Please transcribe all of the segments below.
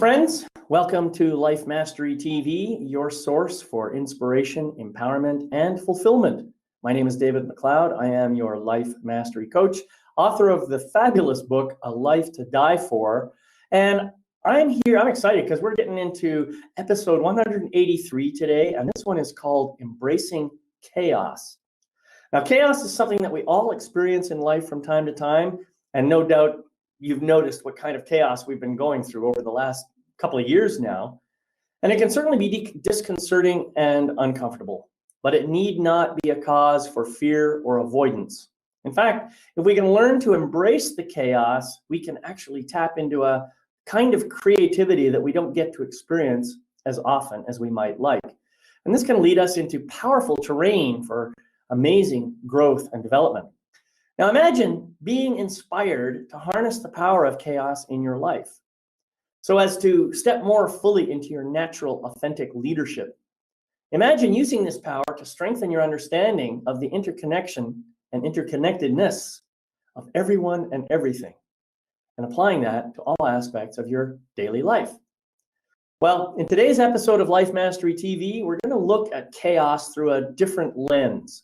friends. Welcome to Life Mastery TV, your source for inspiration, empowerment, and fulfillment. My name is David McLeod. I am your Life Mastery Coach, author of the fabulous book, A Life to Die For. And I'm excited because we're getting into episode 183 today, and this one is called Embracing Chaos. Now, chaos is something that we all experience in life from time to time, and no doubt you've noticed what kind of chaos we've been going through over the last couple of years now. And it can certainly be disconcerting and uncomfortable, but it need not be a cause for fear or avoidance. In fact, if we can learn to embrace the chaos, we can actually tap into a kind of creativity that we don't get to experience as often as we might like. And this can lead us into powerful terrain for amazing growth and development. Now imagine being inspired to harness the power of chaos in your life so as to step more fully into your natural, authentic leadership. Imagine using this power to strengthen your understanding of the interconnection and interconnectedness of everyone and everything, and applying that to all aspects of your daily life. Well, in today's episode of Life Mastery TV, we're going to look at chaos through a different lens.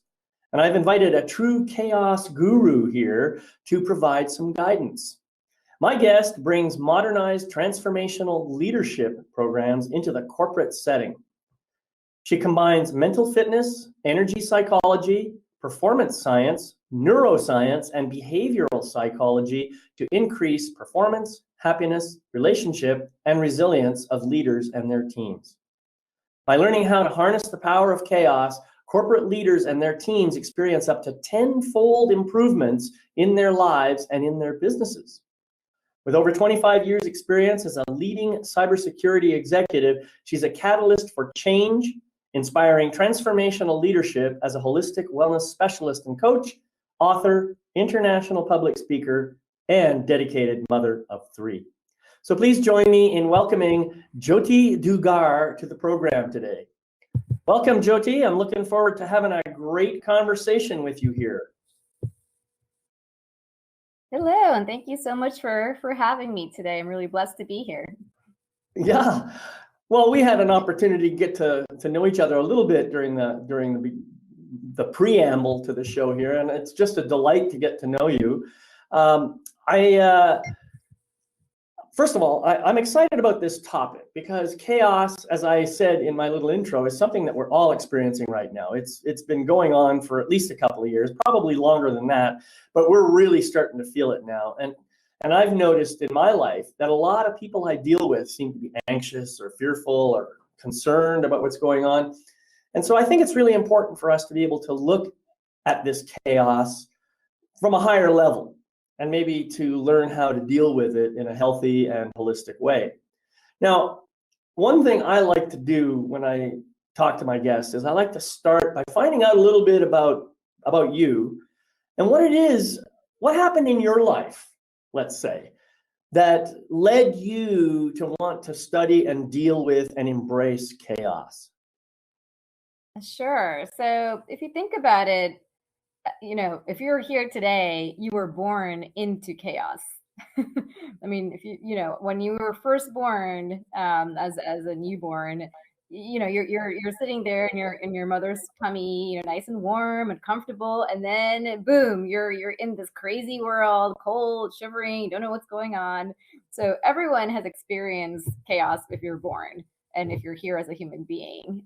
And I've invited a true chaos guru here to provide some guidance. My guest brings modernized transformational leadership programs into the corporate setting. She combines mental fitness, energy psychology, performance science, neuroscience, and behavioral psychology to increase performance, happiness, relationship, and resilience of leaders and their teams. By learning how to harness the power of chaos, corporate leaders and their teams experience up to 10-fold improvements in their lives and in their businesses. With over 25 years experience as a leading cybersecurity executive, she's a catalyst for change, inspiring transformational leadership as a holistic wellness specialist and coach, author, international public speaker, and dedicated mother of three. So please join me in welcoming Jothi Dugar to the program today. Welcome, Jothi. I'm looking forward to having a great conversation with you here. Hello, and thank you so much for having me today. I'm really blessed to be here. Yeah, well, we had an opportunity to get to know each other a little bit during the preamble to the show here, and it's just a delight to get to know you. First of all, I'm excited about this topic because chaos, as I said in my little intro, is something that we're all experiencing right now. It's been going on for at least a couple of years, probably longer than that, but we're really starting to feel it now. And I've noticed in my life that a lot of people I deal with seem to be anxious or fearful or concerned about what's going on. And so I think it's really important for us to be able to look at this chaos from a higher level, and maybe to learn how to deal with it in a healthy and holistic way. Now, one thing I like to do when I talk to my guests is I like to start by finding out a little bit about you and what happened in your life, let's say, that led you to want to study and deal with and embrace chaos. Sure. So if you think about it, if you're here today, you were born into chaos. I mean, when you were first born, as a newborn, you're sitting there in your mother's tummy, nice and warm and comfortable, and then boom, you're in this crazy world, cold, shivering, you don't know what's going on. So everyone has experienced chaos if you're born and if you're here as a human being.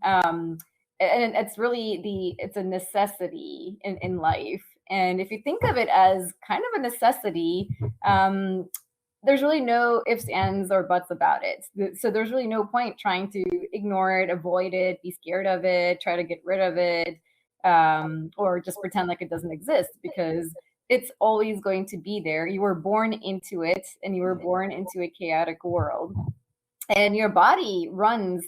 And it's really it's a necessity in life. And if you think of it as kind of a necessity, there's really no ifs, ands, or buts about it. So there's really no point trying to ignore it, avoid it, be scared of it, try to get rid of it, or just pretend like it doesn't exist, because it's always going to be there. You were born into it, and you were born into a chaotic world. And your body runs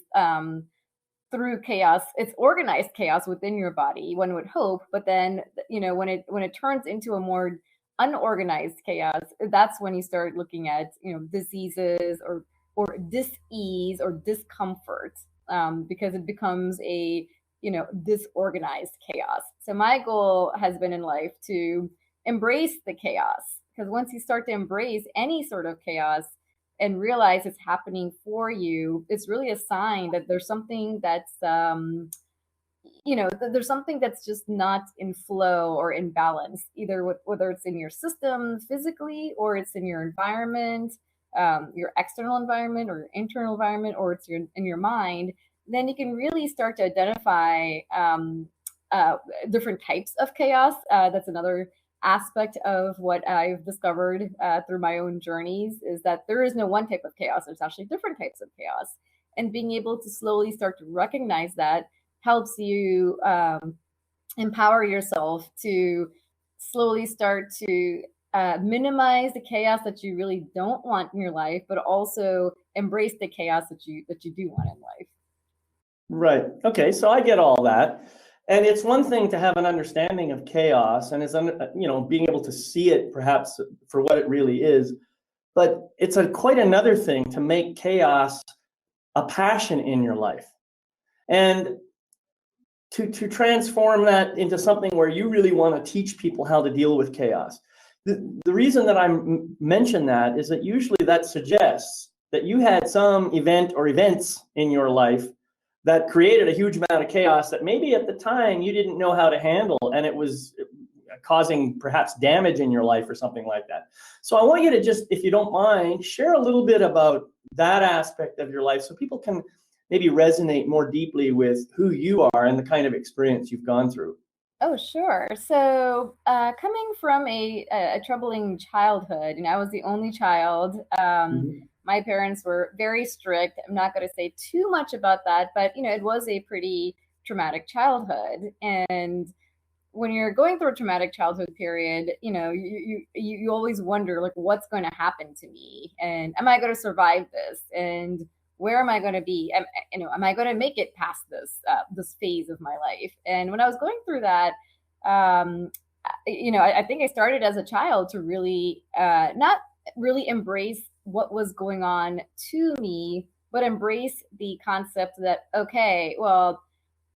through chaos. It's organized chaos within your body, one would hope, but then when it turns into a more unorganized chaos, that's when you start looking at diseases or dis-ease or discomfort, because it becomes a disorganized chaos. So my goal has been in life to embrace the chaos, because once you start to embrace any sort of chaos, and realize it's happening for you, it's really a sign that there's something that's there's something that's just not in flow or in balance, either whether it's in your system physically, or it's in your environment, your external environment or your internal environment, or it's in your mind. Then you can really start to identify different types of chaos. That's another aspect of what I've discovered through my own journeys, is that there is no one type of chaos. There's actually different types of chaos. And being able to slowly start to recognize that helps you empower yourself to slowly start to minimize the chaos that you really don't want in your life, but also embrace the chaos that you do want in life. Right. Okay. So I get all that. And it's one thing to have an understanding of chaos, and it's, being able to see it perhaps for what it really is. But it's quite another thing to make chaos a passion in your life, and to transform that into something where you really want to teach people how to deal with chaos. The reason that I mention that is that usually that suggests that you had some event or events in your life that created a huge amount of chaos that maybe at the time you didn't know how to handle, and it was causing perhaps damage in your life or something like that. So I want you to just, if you don't mind, share a little bit about that aspect of your life so people can maybe resonate more deeply with who you are and the kind of experience you've gone through. Oh, sure. So, coming from a troubling childhood, I was the only child. My parents were very strict. I'm not going to say too much about that, but it was a pretty traumatic childhood. And when you're going through a traumatic childhood period, you always wonder, like, what's going to happen to me, and am I going to survive this, and where am I going to be? Am I going to make it past this phase of my life? And when I was going through that, I think I started as a child to really not really embrace what was going on to me, but embrace the concept that, okay, well,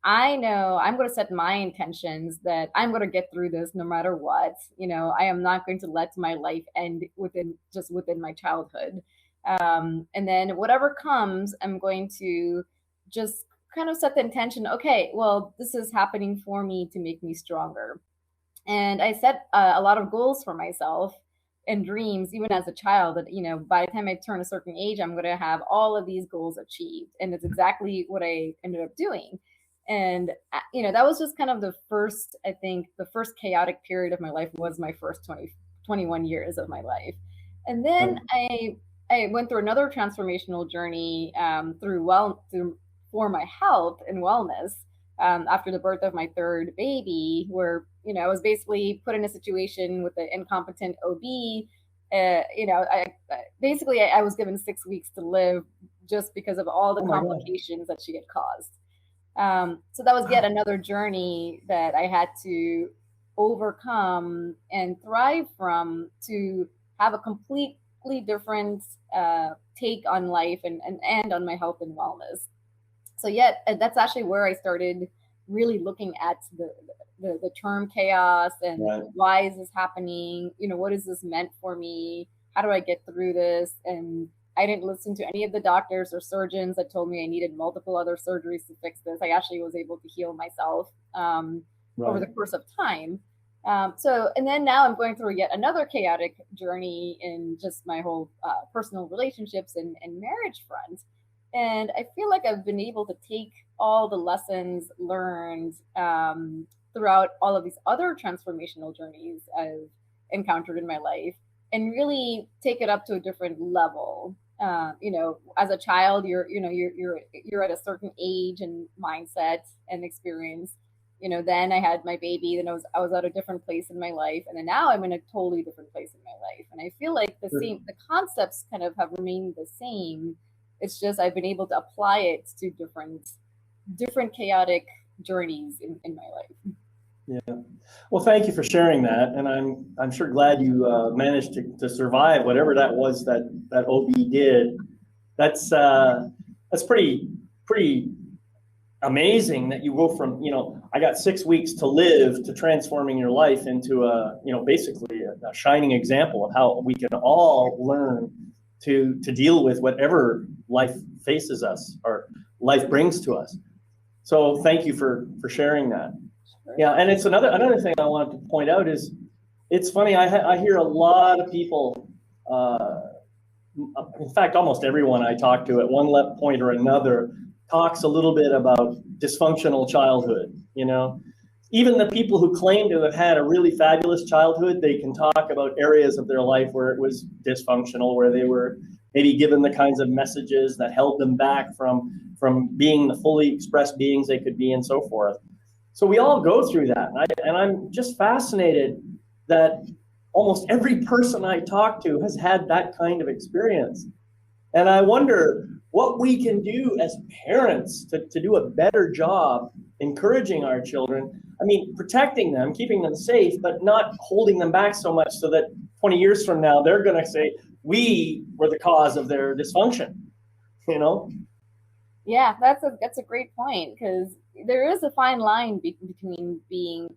I know I'm going to set my intentions that I'm going to get through this no matter what. I am not going to let my life end within my childhood. And then whatever comes, I'm going to just kind of set the intention. Okay, well, this is happening for me to make me stronger. And I set a lot of goals for myself and dreams, even as a child, that, by the time I turn a certain age, I'm going to have all of these goals achieved. And it's exactly what I ended up doing. And, that was just kind of the first chaotic period of my life was my first 21 years of my life. And then I went through another transformational journey for my health and wellness after the birth of my third baby, where, I was basically put in a situation with an incompetent OB. I was given 6 weeks to live just because of all the complications that she had caused. So that was yet another journey that I had to overcome and thrive from, to have a completely different take on life and on my health and wellness. So that's actually where I started really looking at the term chaos and why is this happening? What is this meant for me? How do I get through this? And I didn't listen to any of the doctors or surgeons that told me I needed multiple other surgeries to fix this. I actually was able to heal myself over the course of time. And then now I'm going through yet another chaotic journey in just my whole personal relationships and marriage front. And I feel like I've been able to take all the lessons learned throughout all of these other transformational journeys I've encountered in my life and really take it up to a different level. As a child, you're at a certain age and mindset and experience. Then I had my baby, then I was at a different place in my life, and then now I'm in a totally different place in my life. And I feel like the concepts kind of have remained the same. It's just I've been able to apply it to different chaotic journeys in my life. Yeah. Well, thank you for sharing that, and I'm sure glad you managed to survive whatever that was that OB did. That's pretty amazing that you go from I got 6 weeks to live to transforming your life into basically a shining example of how we can all learn to deal with whatever life faces us or life brings to us. So thank you for sharing that. Yeah, and it's another thing I wanted to point out is, it's funny, I hear a lot of people, in fact, almost everyone I talk to at one point or another talks a little bit about dysfunctional childhood. Even the people who claim to have had a really fabulous childhood, they can talk about areas of their life where it was dysfunctional, where they were maybe given the kinds of messages that held them back from being the fully expressed beings they could be, and so forth. So we all go through that, and I'm just fascinated that almost every person I talk to has had that kind of experience. And I wonder what we can do as parents to do a better job encouraging our children. I mean, protecting them, keeping them safe, but not holding them back so much so that 20 years from now, they're going to say, we were the cause of their dysfunction, Yeah, that's a great point, because there is a fine line between being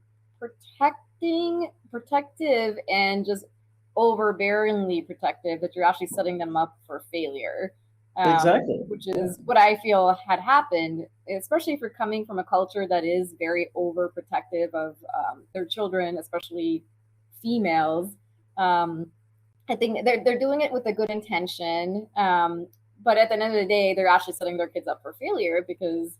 protective and just overbearingly protective, that you're actually setting them up for failure. Exactly. Which is what I feel had happened, especially if you're coming from a culture that is very overprotective of their children, especially females. I think they're doing it with a good intention, but at the end of the day, they're actually setting their kids up for failure, because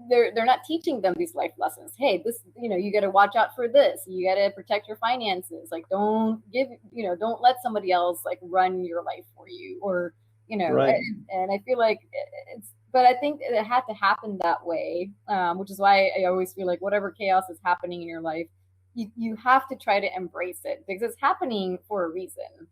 they're not teaching them these life lessons. Hey, this, you got to watch out for this. You got to protect your finances. Like, don't let somebody else like run your life for you, or Right. and I feel like but I think it had to happen that way, which is why I always feel like whatever chaos is happening in your life, you have to try to embrace it, because it's happening for a reason.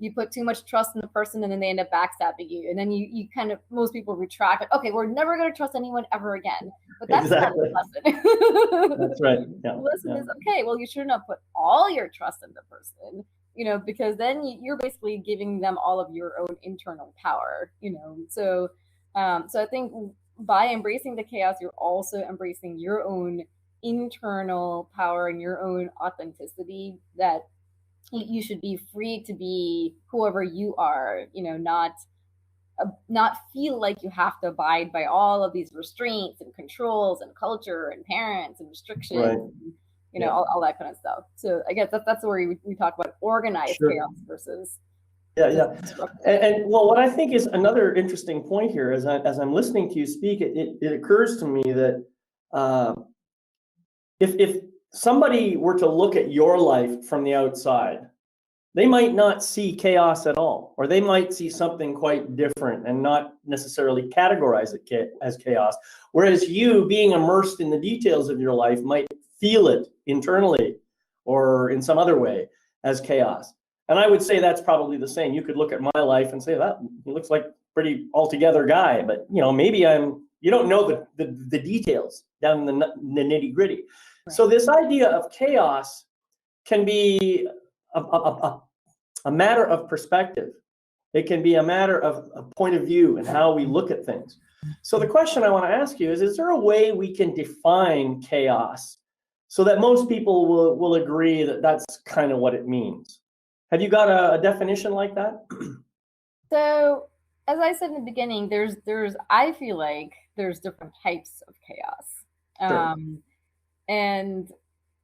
You put too much trust in the person, and then they end up backstabbing you, and then you kind of, most people retract, like, okay, we're never going to trust anyone ever again. But that's exactly. not the lesson. That's right. Yeah. The lesson is, okay, well, you should not put all your trust in the person, because then you're basically giving them all of your own internal power. So I think by embracing the chaos, you're also embracing your own internal power and your own authenticity, that you should be free to be whoever you are, not feel like you have to abide by all of these restraints and controls and culture and parents and restrictions, right. and, all that kind of stuff. So I guess that's where we talk about organized chaos versus and well, what I think is another interesting point here, as I'm listening to you speak, it occurs to me that if somebody were to look at your life from the outside, they might not see chaos at all, or they might see something quite different and not necessarily categorize it as chaos. Whereas you, being immersed in the details of your life, might feel it internally or in some other way as chaos. And I would say that's probably the same. You could look at my life and say, that he looks like a pretty altogether guy, but maybe you don't know the details down in the nitty gritty. Right. So this idea of chaos can be a matter of perspective. It can be a matter of a point of view and how we look at things. So the question I want to ask you is there a way we can define chaos so that most people will agree that that's kind of what it means? Have you got a definition like that? So, as I said in the beginning, I feel like there's different types of chaos. Sure. And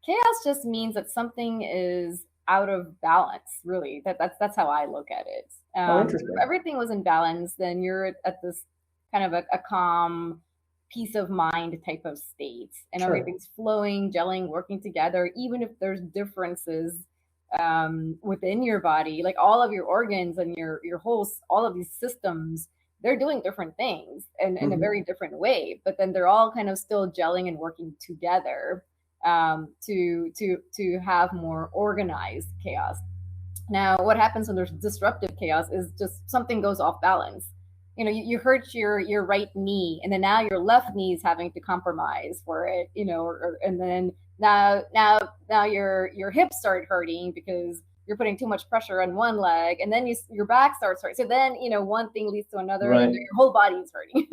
chaos just means that something is out of balance, really. That's how I look at it. Interesting. If everything was in balance, then you're at this kind of a calm, peace of mind type of state, and Sure. Everything's flowing, gelling, working together, even if there's differences within your body. Like, all of your organs and your whole, all of these systems, they're doing different things and in a very different way, but then they're all kind of still gelling and working together to have more organized chaos. Now, what happens when there's disruptive chaos is just something goes off balance. You hurt your right knee, and then now your left knee is having to compromise for it. And then now your hips start hurting because you're putting too much pressure on one leg, and then your back starts hurting. So then one thing leads to another, right. And your whole body is hurting.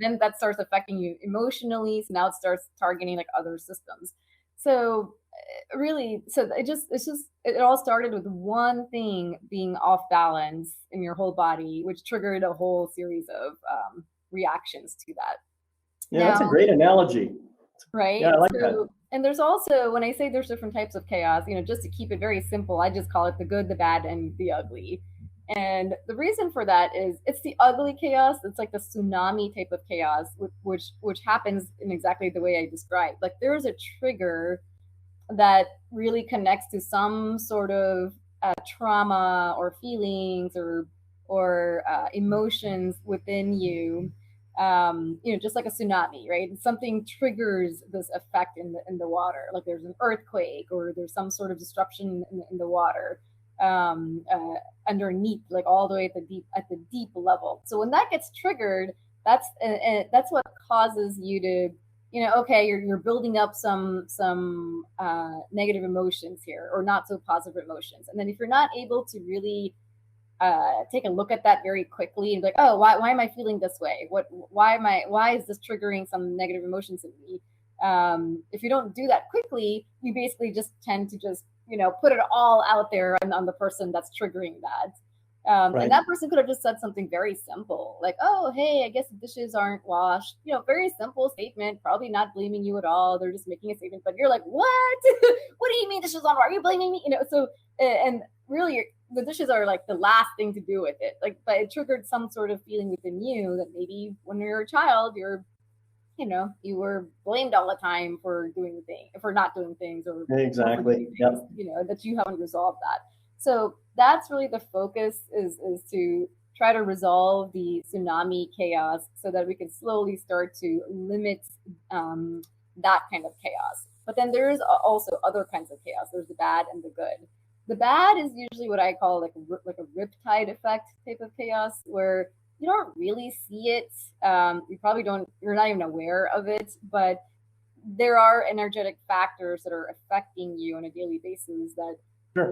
Then that starts affecting you emotionally. So now it starts targeting like other systems. So really, so it all started with one thing being off balance in your whole body, which triggered a whole series of reactions to that. Yeah, that's a great analogy. Right. Yeah, I like that. So, and there's also, when I say there's different types of chaos, just to keep it very simple, I just call it the good, the bad, and the ugly. And the reason for that is it's the ugly chaos. It's like the tsunami type of chaos, which happens in exactly the way I described. Like there's a trigger that really connects to some sort of trauma or feelings or emotions within you. Just like a tsunami, right? Something triggers this effect in the water. Like there's an earthquake or there's some sort of disruption in the water underneath, like all the way at the deep level. So when that gets triggered, that's what causes you to, okay, you're building up some negative emotions here, or not so positive emotions. And then if you're not able to really take a look at that very quickly and be like, oh, why am I feeling this way? Why is this triggering some negative emotions in me? If you don't do that quickly, you basically just tend to just, put it all out there on the person that's triggering that. Right. And that person could have just said something very simple, like, oh, hey, I guess the dishes aren't washed. Very simple statement, probably not blaming you at all. They're just making a statement, but you're like, what? What do you mean dishes aren't washed? Are you blaming me? So, and really, the dishes are like the last thing to do with it. Like, but it triggered some sort of feeling within you that maybe when you're a child, you were blamed all the time for not doing things, or exactly, things, that you haven't resolved that. So that's really the focus is to try to resolve the tsunami chaos so that we can slowly start to limit that kind of chaos. But then there is also other kinds of chaos. There's the bad and the good. The bad is usually what I call like a riptide effect type of chaos, where you don't really see it. You're not even aware of it, but there are energetic factors that are affecting you on a daily basis that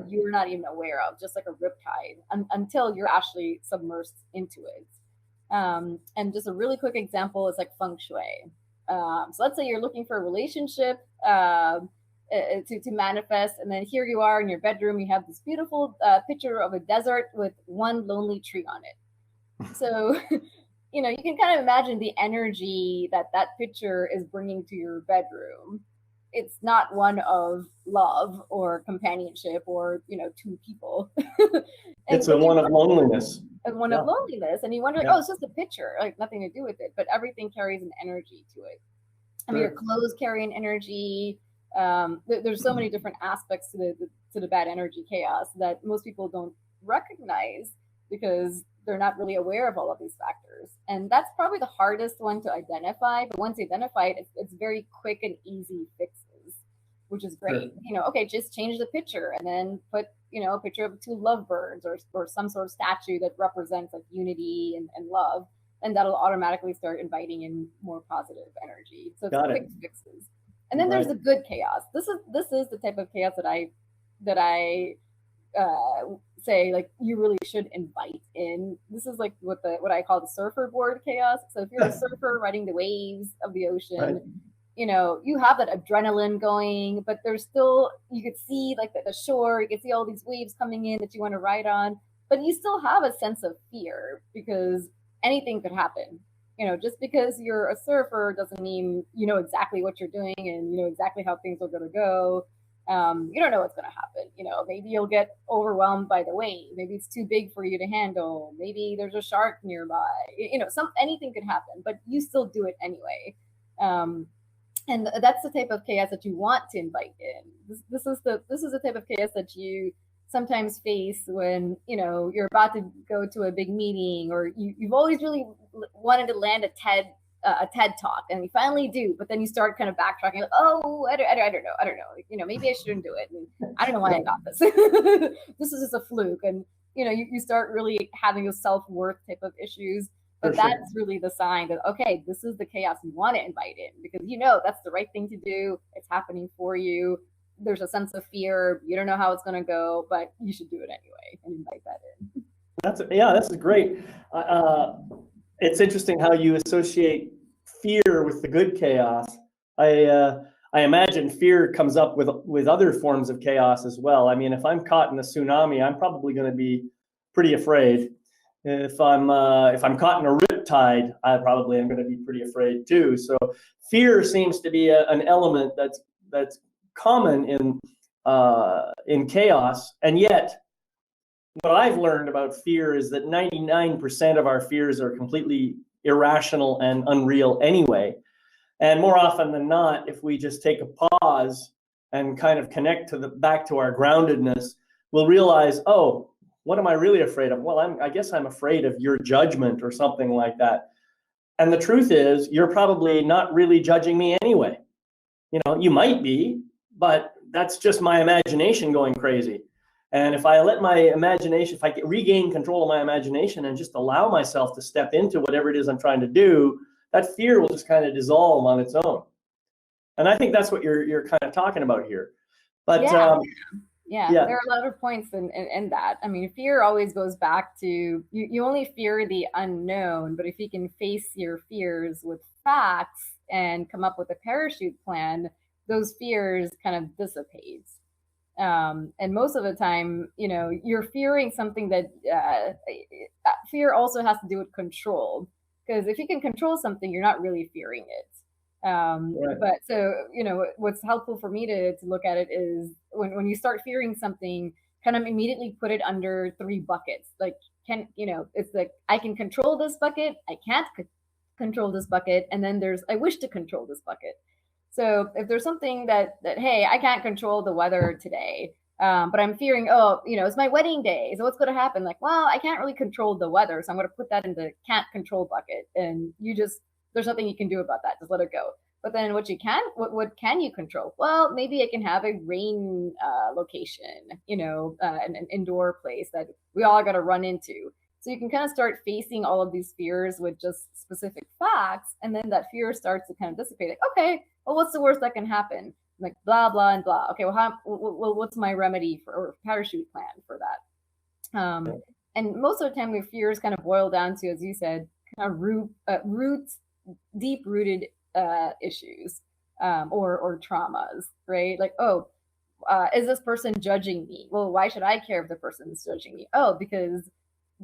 you're not even aware of, just like a riptide, until you're actually submersed into it. And just a really quick example is like feng shui. So let's say you're looking for a relationship to manifest, and then here you are in your bedroom, you have this beautiful picture of a desert with one lonely tree on it. So, you can kind of imagine the energy that picture is bringing to your bedroom. It's not one of love or companionship or, two people. It's one of loneliness. And one of loneliness. And you wonder, like, oh, it's just a picture, like nothing to do with it. But everything carries an energy to it. I mean, your clothes carry an energy. There's so many different aspects to the bad energy chaos that most people don't recognize because they're not really aware of all of these factors. And that's probably the hardest one to identify. But once you identify it, it's very quick and easy fixes, which is great. Okay, just change the picture and then put, a picture of 2 lovebirds or some sort of statue that represents like unity and love. And that'll automatically start inviting in more positive energy. So it's quick fixes. And then there's the good chaos. This is the type of chaos that I say like you really should invite in. This is like what I call the surfer board chaos. So if you're a surfer riding the waves of the ocean, you have that adrenaline going, but there's still, you could see like the shore, you can see all these waves coming in that you want to ride on, but you still have a sense of fear because anything could happen. Just because you're a surfer doesn't mean you know exactly what you're doing and you know exactly how things are going to go. You don't know what's going to happen. Maybe you'll get overwhelmed by the wave. Maybe it's too big for you to handle. Maybe there's a shark nearby. Anything could happen, but you still do it anyway. And that's the type of chaos that you want to invite in. This is the type of chaos that you sometimes face when you're about to go to a big meeting, or you've always really wanted to land a TED talk, and you finally do, but then you start kind of backtracking, like, oh, I don't know, maybe I shouldn't do it, and I don't know why I got this. This is just a fluke, and you start really having those self-worth type of issues. But that's really the sign that, okay, this is the chaos you want to invite in, because that's the right thing to do. It's happening for you. There's a sense of fear. You don't know how it's going to go, but you should do it anyway and invite that in. That's great. It's interesting how you associate fear with the good chaos. I imagine fear comes up with other forms of chaos as well. I mean, if I'm caught in a tsunami, I'm probably going to be pretty afraid. If I'm caught in a riptide, I probably am going to be pretty afraid too. So fear seems to be an element that's common in chaos, and yet what I've learned about fear is that 99% of our fears are completely irrational and unreal anyway. And more often than not, if we just take a pause and kind of connect back to our groundedness, we'll realize, oh, what am I really afraid of? Well, I guess I'm afraid of your judgment or something like that. And the truth is, you're probably not really judging me anyway. You know, you might be, but that's just my imagination going crazy. And if I let my imagination, if I regain control of my imagination and just allow myself to step into whatever it is I'm trying to do, that fear will just kind of dissolve on its own. And I think that's what you're kind of talking about here. But yeah, there are a lot of points in that. I mean, fear always goes back to you only fear the unknown, but if you can face your fears with facts and come up with a parachute plan, those fears kind of dissipate. And most of the time, you know, you're fearing something that fear also has to do with control. Because if you can control something, you're not really fearing it. right. But so, you know, what's helpful for me to look at it is when you start fearing something, kind of immediately put it under three buckets. Like, it's like, I can control this bucket, I can't control this bucket, and then there's, I wish to control this bucket. So if there's something that hey, I can't control the weather today, but I'm fearing, oh, you know, it's my wedding day, so what's going to happen? Like, well, I can't really control the weather, so I'm going to put that in the can't control bucket, and there's nothing you can do about that. Just let it go. But then what can you control? Well, maybe I can have a rain location, you know, an indoor place that we all got to run into. So you can kind of start facing all of these fears with just specific facts, and then that fear starts to kind of dissipate. Like, okay, well, what's the worst that can happen? Like blah blah and blah. Okay, well, what's my remedy or parachute plan for that? And most of the time, the fears kind of boil down to, as you said, kind of roots, deep rooted issues or traumas, right? Like, oh, is this person judging me? Well, why should I care if the person is judging me? Oh, because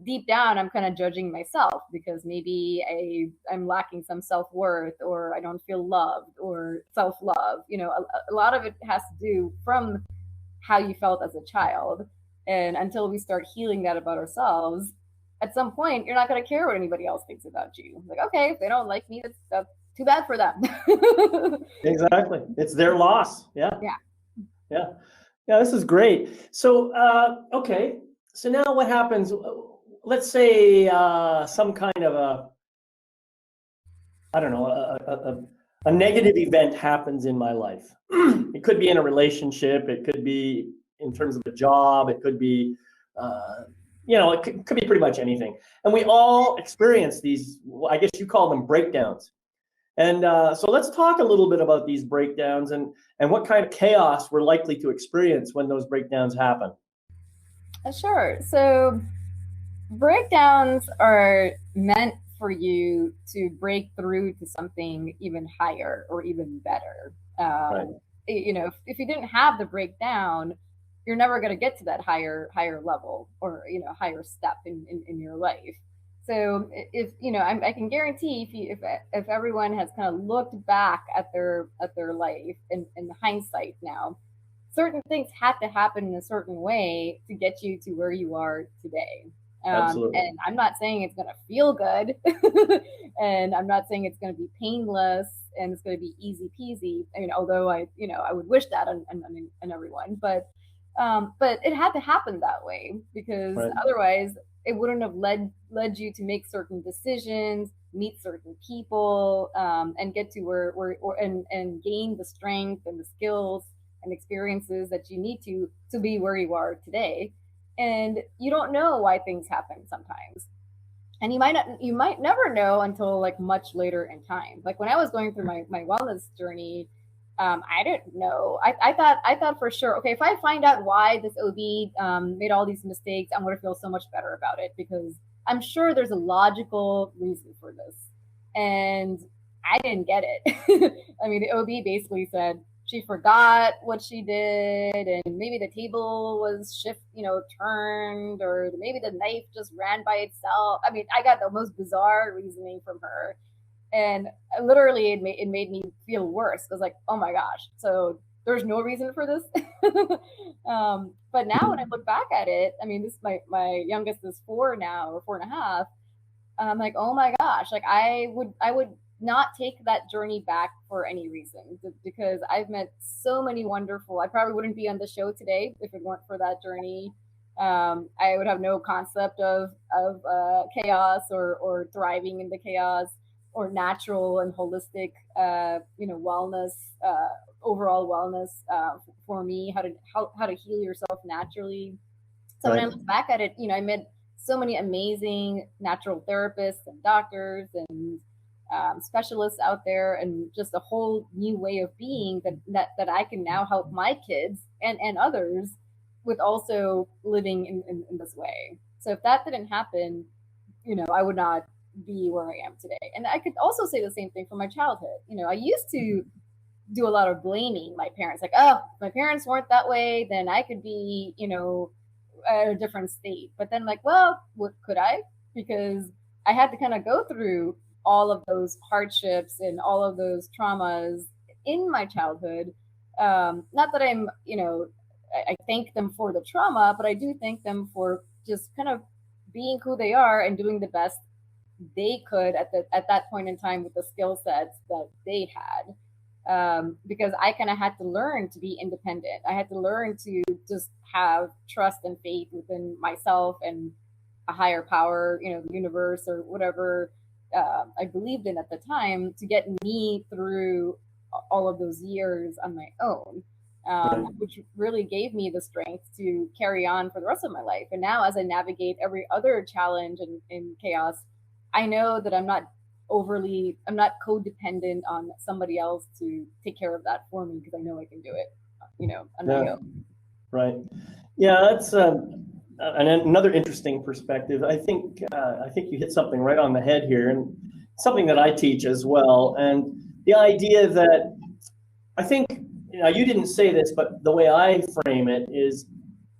deep down I'm kind of judging myself because maybe I'm lacking some self-worth, or I don't feel loved or self-love. You know, a lot of it has to do from how you felt as a child, and until we start healing that about ourselves, at some point you're not going to care what anybody else thinks about you. Like, okay, if they don't like me, that's too bad for them. Exactly, it's their loss. Yeah. This is great. So okay, so now what happens? Let's say some kind of a negative event happens in my life. It could be in a relationship, it could be in terms of a job, it could be it could be pretty much anything. And we all experience these, I guess you call them breakdowns. And so let's talk a little bit about these breakdowns and what kind of chaos we're likely to experience when those breakdowns happen. Sure. So breakdowns are meant for you to break through to something even higher or even better. Right. You know, if you didn't have the breakdown, you're never going to get to that higher level or, you know, higher step in your life. So if you know, I can guarantee if everyone has kind of looked back at their life in hindsight now, certain things had to happen in a certain way to get you to where you are today. Absolutely. And I'm not saying it's going to feel good, and I'm not saying it's going to be painless and it's going to be easy peasy. I mean, although I would wish that on everyone, but it had to happen that way because Right. otherwise it wouldn't have led you to make certain decisions, meet certain people, and get to where and gain the strength and the skills and experiences that you need to be where you are today. And you don't know why things happen sometimes, and you might never know until like much later in time. Like when I was going through my wellness journey, I didn't know. I thought for sure, okay, if I find out why this OB made all these mistakes, I'm going to feel so much better about it because I'm sure there's a logical reason for this. And I didn't get it. I mean, the OB basically said, she forgot what she did, and maybe the table was turned, or maybe the knife just ran by itself. I mean, I got the most bizarre reasoning from her, and literally it made me feel worse. I was like, oh my gosh, so there's no reason for this. But now when I look back at it, I mean, this my youngest is 4 now, or 4.5. I'm like, oh my gosh, like I would not take that journey back for any reason, because I've met so many wonderful. I probably wouldn't be on the show today if it weren't for that journey. I would have no concept of chaos, or thriving in the chaos, or natural and holistic wellness, overall wellness, for me, how to heal yourself naturally. So when I look back at it, I met so many amazing natural therapists and doctors and specialists out there, and just a whole new way of being that I can now help my kids and others with, also living in this way. So if that didn't happen, I would not be where I am today. And I could also say the same thing for my childhood. I used to do a lot of blaming my parents, like, oh, if my parents weren't that way, then I could be, at a different state. But then, like, well, what could I? Because I had to kind of go through all of those hardships and all of those traumas in my childhood. Not that I thank them for the trauma, but I do thank them for just kind of being who they are and doing the best they could at that point in time with the skill sets that they had. Because I kind of had to learn to be independent. I had to learn to just have trust and faith within myself and a higher power, the universe, or whatever I believed in at the time, to get me through all of those years on my own, which really gave me the strength to carry on for the rest of my life. And now, as I navigate every other challenge and chaos, I know that I'm not codependent on somebody else to take care of that for me, because I know I can do it, on my own. Right. Yeah, that's another interesting perspective. I think you hit something right on the head here, and something that I teach as well. And the idea that, I think, you didn't say this, but the way I frame it is,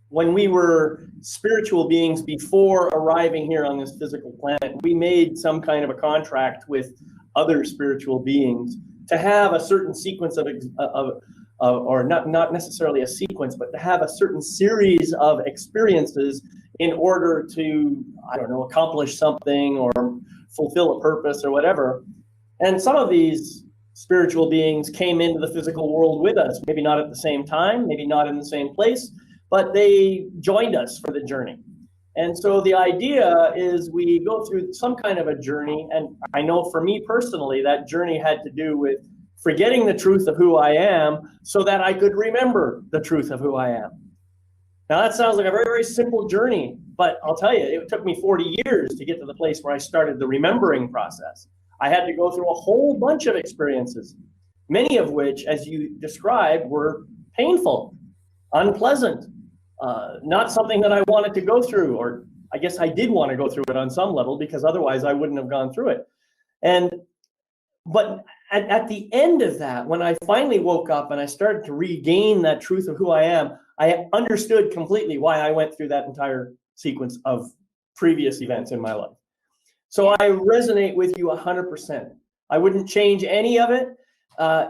when we were spiritual beings before arriving here on this physical planet, we made some kind of a contract with other spiritual beings to have a certain sequence or not necessarily a sequence, but to have a certain series of experiences in order to, I don't know, accomplish something or fulfill a purpose or whatever. And some of these spiritual beings came into the physical world with us, maybe not at the same time, maybe not in the same place, but they joined us for the journey. And so the idea is, we go through some kind of a journey. And I know for me personally, that journey had to do with forgetting the truth of who I am so that I could remember the truth of who I am. Now, that sounds like a very, very simple journey, but I'll tell you, it took me 40 years to get to the place where I started the remembering process. I had to go through a whole bunch of experiences, many of which, as you described, were painful, unpleasant, not something that I wanted to go through, or I guess I did want to go through it on some level, because otherwise I wouldn't have gone through it. But at the end of that, when I finally woke up and I started to regain that truth of who I am, I understood completely why I went through that entire sequence of previous events in my life. So I resonate with you 100%. I wouldn't change any of it,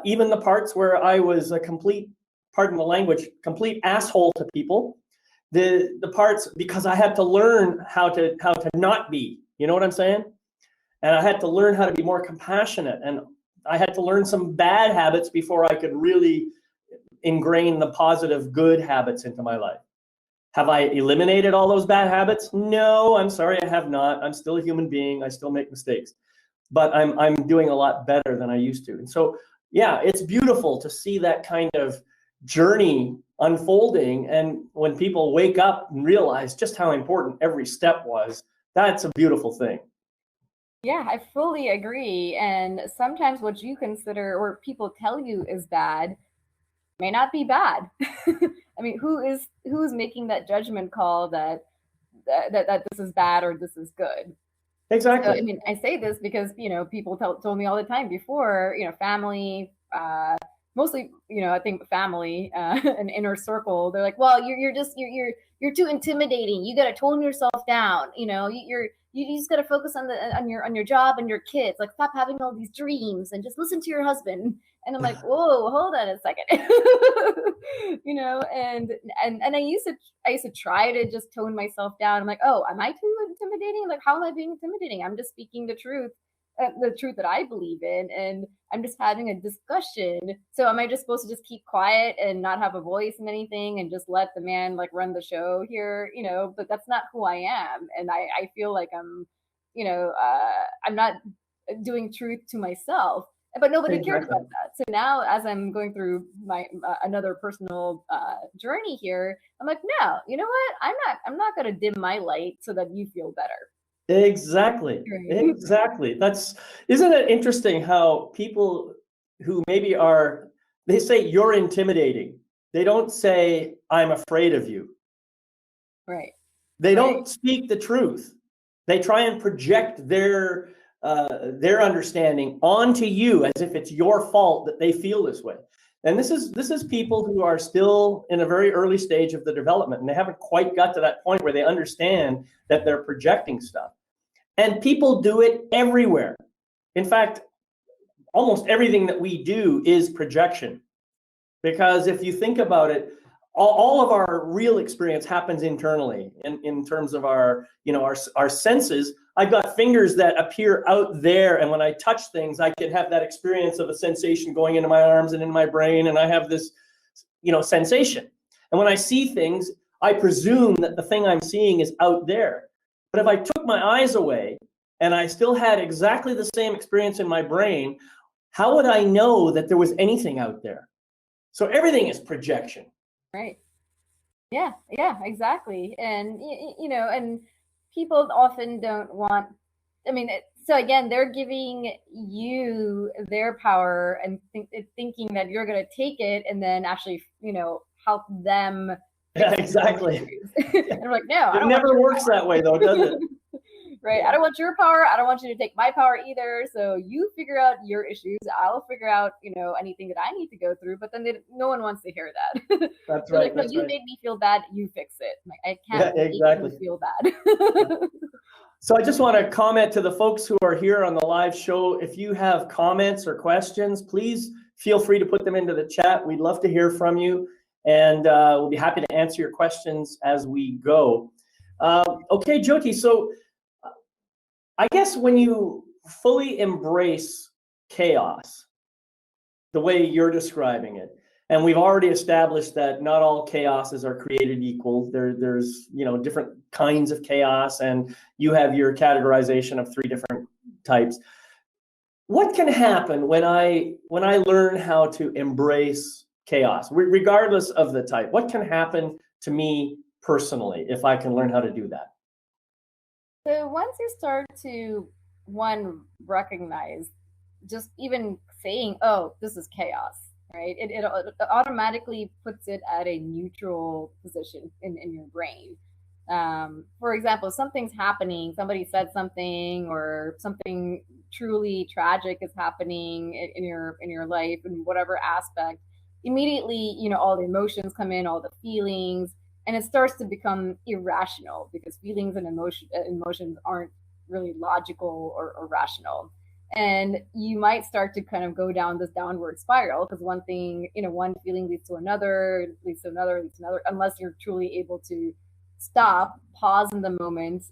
even the parts where I was a complete, pardon the language, complete asshole to people. The parts, because I had to learn how to not be, you know what I'm saying? And I had to learn how to be more compassionate, and I had to learn some bad habits before I could really ingrain the positive, good habits into my life. Have I eliminated all those bad habits? No, I'm sorry, I have not. I'm still a human being. I still make mistakes, but I'm doing a lot better than I used to. And so, yeah, it's beautiful to see that kind of journey unfolding. And when people wake up and realize just how important every step was, that's a beautiful thing. Yeah, I fully agree. And sometimes what you consider or people tell you is bad may not be bad. I mean, who's making that judgment call that this is bad or this is good? Exactly. So, I mean, I say this because people told me all the time before, family, mostly, I think family, an inner circle. They're like, well, you're too intimidating. You got to tone yourself down. You just got to focus on your job and your kids. Like, stop having all these dreams and just listen to your husband. And I'm like, whoa, hold on a second. And I used to try to just tone myself down. I'm like, oh, am I too intimidating? Like, how am I being intimidating? I'm just speaking the truth that I believe in, and I'm just having a discussion. So am I just supposed to just keep quiet and not have a voice in anything and just let the man like run the show here? But that's not who I am, and I feel like I'm not doing truth to myself. But nobody cared Exactly. about that. So now, as I'm going through my another personal journey here, I'm like, no, you know what? I'm not going to dim my light so that you feel better. Exactly. Right. Exactly. Isn't it interesting how people who maybe they say you're intimidating. They don't say I'm afraid of you. Right. They Right. don't speak the truth. They try and project their understanding onto you as if it's your fault that they feel this way. And this is people who are still in a very early stage of the development, and they haven't quite got to that point where they understand that they're projecting stuff. And people do it everywhere. In fact, almost everything that we do is projection. Because if you think about it, all of our real experience happens internally in terms of our senses. I've got fingers that appear out there, and when I touch things, I can have that experience of a sensation going into my arms and in my brain, and I have this sensation. And when I see things, I presume that the thing I'm seeing is out there. But if I took my eyes away and I still had exactly the same experience in my brain, how would I know that there was anything out there? So everything is projection. Right. Yeah, yeah, exactly. And and people often don't want. I mean, so again, they're giving you their power and thinking that you're going to take it and then actually, help them Yeah, fix their own exactly. issues. And we're like, no, I It don't want never your works that way, though, does it? right. I don't want your power. I don't want you to take my power either. So you figure out your issues. I'll figure out, anything that I need to go through. But then no one wants to hear that. That's They're right. like, no, That's you right. made me feel bad. You fix it. I'm like, I can't Yeah, make exactly. you feel bad. So I just want to comment to the folks who are here on the live show. If you have comments or questions, please feel free to put them into the chat. We'd love to hear from you, and we'll be happy to answer your questions as we go. Okay, Jothi, so I guess when you fully embrace chaos, the way you're describing it, and we've already established that not all chaoses are created equal. There's different kinds of chaos, and you have your categorization of 3 different types. What can happen when I learn how to embrace chaos, regardless of the type? What can happen to me personally if I can learn how to do that? So once you start to recognize, just even saying, "Oh, this is chaos," right? It automatically puts it at a neutral position in your brain. For example, something's happening, somebody said something, or something truly tragic is happening in your life in whatever aspect. Immediately, all the emotions come in, all the feelings, and it starts to become irrational because feelings and emotions aren't really logical or rational. And you might start to kind of go down this downward spiral because one thing, one feeling leads to another, leads to another, leads to another, unless you're truly able to stop, pause in the moment,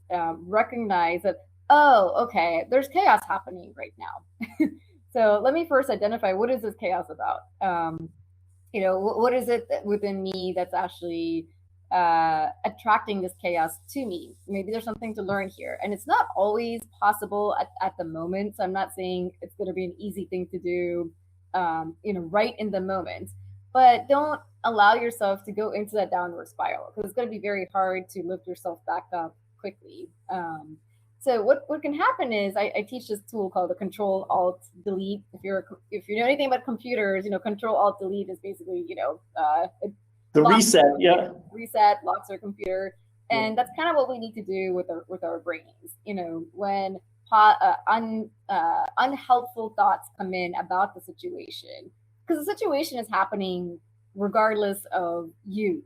recognize that, oh, okay, there's chaos happening right now. So let me first identify, what is this chaos about? What is it within me that's actually attracting this chaos to me? Maybe there's something to learn here, and it's not always possible at the moment. So I'm not saying it's going to be an easy thing to do, right in the moment. But don't allow yourself to go into that downward spiral because it's going to be very hard to lift yourself back up quickly. So what can happen is I teach this tool called the Control Alt Delete. If you know anything about computers, Control Alt Delete is basically The reset, yeah. Reset, locks our computer, and that's kind of what we need to do with our brains. When unhelpful thoughts come in about the situation, because the situation is happening regardless of you.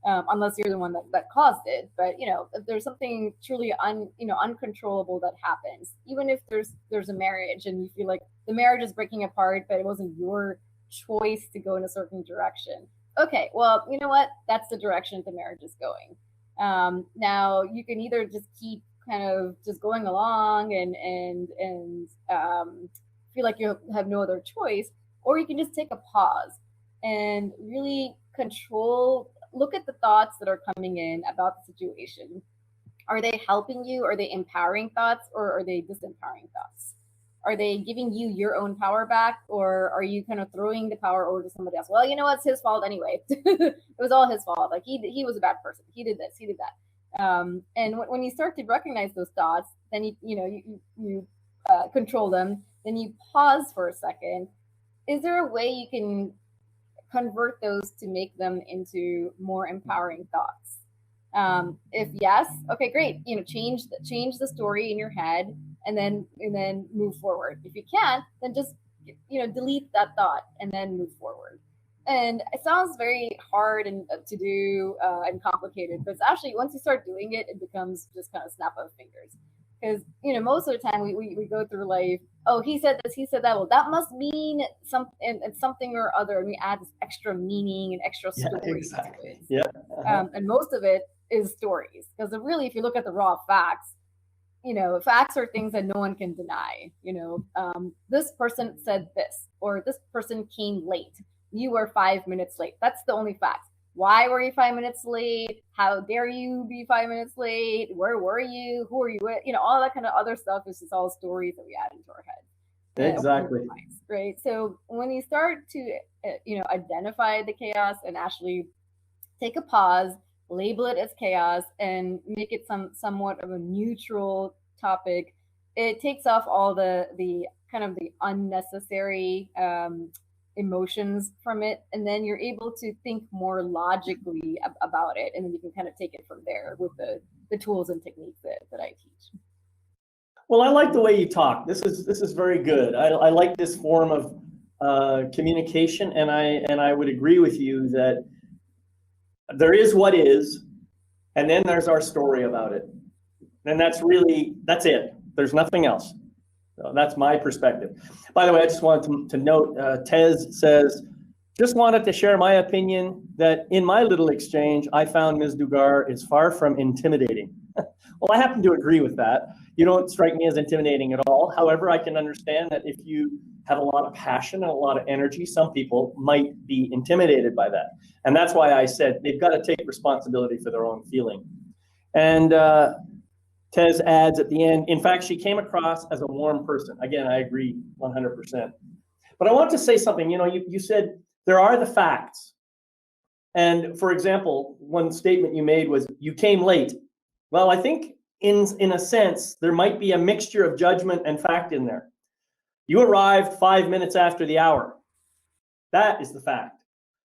Unless you're the one that caused it. But if there's something truly uncontrollable that happens, even if there's a marriage and you feel like the marriage is breaking apart, but it wasn't your choice to go in a certain direction. Okay, well, you know what? That's the direction the marriage is going. Now you can either just keep kind of just going along and feel like you have no other choice, or you can just take a pause and really look at the thoughts that are coming in about the situation. Are they helping you? Are they empowering thoughts, or are they disempowering thoughts? Are they giving you your own power back, or are you kind of throwing the power over to somebody else? Well, you know, it's his fault anyway. It was all his fault. Like he was a bad person. He did this. He did that. And when you start to recognize those thoughts, then you control them. Then you pause for a second. Is there a way you can convert those to make them into more empowering thoughts? If yes, okay, great. Change the story in your head, and then move forward. If you can't, then just delete that thought and then move forward. And it sounds very hard and to do and complicated, but it's actually, once you start doing it, it becomes just kind of snap of fingers. Because most of the time we go through life, oh, he said this, he said that, well, that must mean something or other, and we add this extra meaning and extra stories. Yeah, exactly. To it. Yeah. And most of it is stories, because really, if you look at the raw facts, facts are things that no one can deny. This person said this, or this person came late. You were 5 minutes late. That's the only fact. Why were you 5 minutes late? How dare you be 5 minutes late? Where were you? Who are you with? All that kind of other stuff is just all stories that we add into our head. Exactly. Right. So when you start to, identify the chaos and actually take a pause, label it as chaos, and make it somewhat of a neutral topic, it takes off all the kind of the unnecessary emotions from it, and then you're able to think more logically about it, and then you can kind of take it from there with the tools and techniques that I teach. Well, I like the way you talk. This is very good. I like this form of communication, and I would agree with you that there is what is, and then there's our story about it. And that's it. There's nothing else. So that's my perspective. By the way, I just wanted to note, Tez says, just wanted to share my opinion that in my little exchange, I found Ms. Dugar is far from intimidating. Well, I happen to agree with that. You don't strike me as intimidating at all. However, I can understand that if you have a lot of passion and a lot of energy, some people might be intimidated by that. And that's why I said they've got to take responsibility for their own feeling. And Tez adds at the end, in fact, she came across as a warm person. Again, I agree 100%. But I want to say something. You said there are the facts. And for example, one statement you made was, you came late. Well, I think in a sense, there might be a mixture of judgment and fact in there. You arrived 5 minutes after the hour. That is the fact.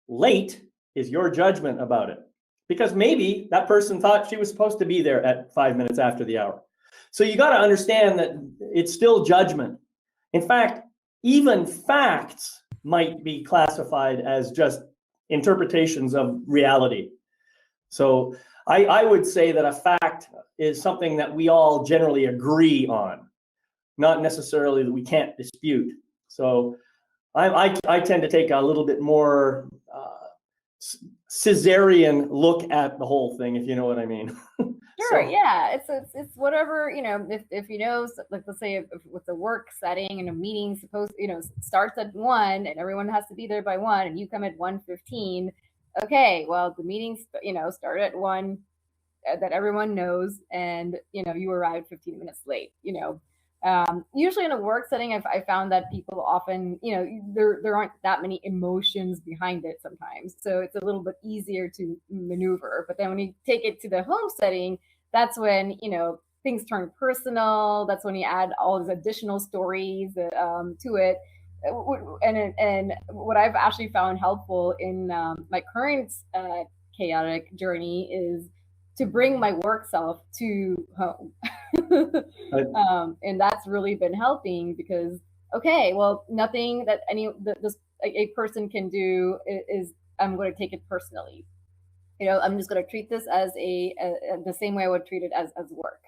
Late is your judgment about it. Because maybe that person thought she was supposed to be there at 5 minutes after the hour. So you got to understand that it's still judgment. In fact, even facts might be classified as just interpretations of reality. So I would say that a fact is something that we all generally agree on, not necessarily that we can't dispute. So I tend to take a little bit more Caesarean look at the whole thing, if you know what I mean. Sure. So, yeah, it's whatever, if like, let's say if with the work setting and a meeting starts at 1 and everyone has to be there by 1 and you come at 1:15. Okay, well, the meetings start at 1, that everyone knows, and you arrived 15 minutes late. Usually in a work setting, I found that people often, there aren't that many emotions behind it sometimes. So it's a little bit easier to maneuver. But then when you take it to the home setting, that's when, things turn personal. That's when you add all these additional stories to it. And what I've actually found helpful in my current chaotic journey is to bring my work self to home. And that's really been helping, because okay, well, nothing that a person can do is I'm going to take it personally. I'm just going to treat this as the same way I would treat it as work.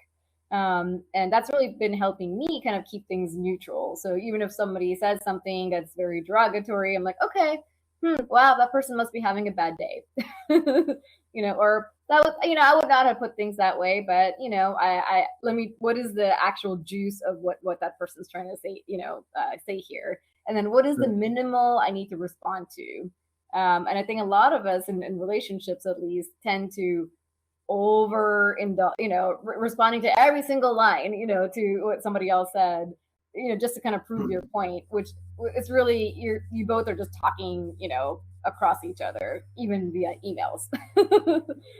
And that's really been helping me kind of keep things neutral. So even if somebody says something that's very derogatory, I'm like, okay, wow, that person must be having a bad day. Or that was, I would not have put things that way, but what is the actual juice of what that person's trying to say, say here? And then what is the minimal I need to respond to? And I think a lot of us in relationships, at least, tend to responding to every single line, to what somebody else said, just to kind of prove your point, which it's really you both are just talking, across each other, even via emails.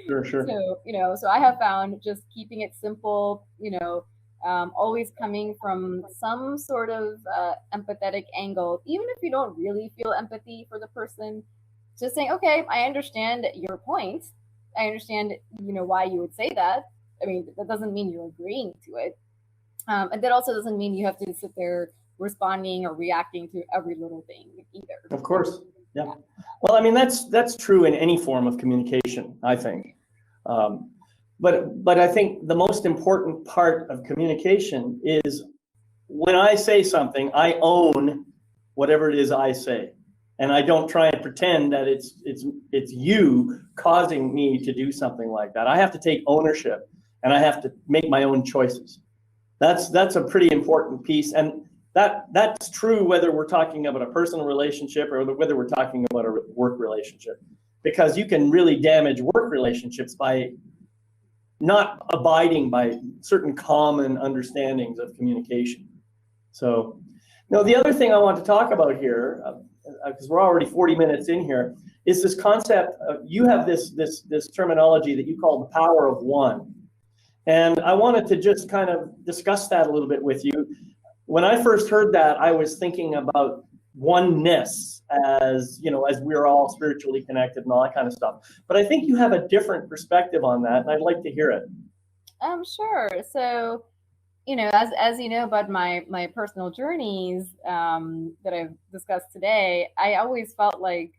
Sure. So I have found just keeping it simple, always coming from some sort of empathetic angle, even if you don't really feel empathy for the person, just saying, okay, I understand your point. I understand, why you would say that. I mean, that doesn't mean you're agreeing to it. And that also doesn't mean you have to sit there responding or reacting to every little thing either. Of course. Yeah. Well, I mean, that's true in any form of communication, I think. But I think the most important part of communication is when I say something, I own whatever it is I say. And I don't try and pretend that it's you causing me to do something like that. I have to take ownership and I have to make my own choices. That's a pretty important piece. And that's true whether we're talking about a personal relationship or whether we're talking about a work relationship, because you can really damage work relationships by not abiding by certain common understandings of communication. So, the other thing I want to talk about here, because we're already 40 minutes in here, is this concept of, you have this terminology that you call the power of one. And I wanted to just kind of discuss that a little bit with you. When I first heard that, I was thinking about oneness as we're all spiritually connected and all that kind of stuff. But I think you have a different perspective on that, and I'd like to hear it. Sure. So, as you know about my personal journeys that I've discussed today, I always felt like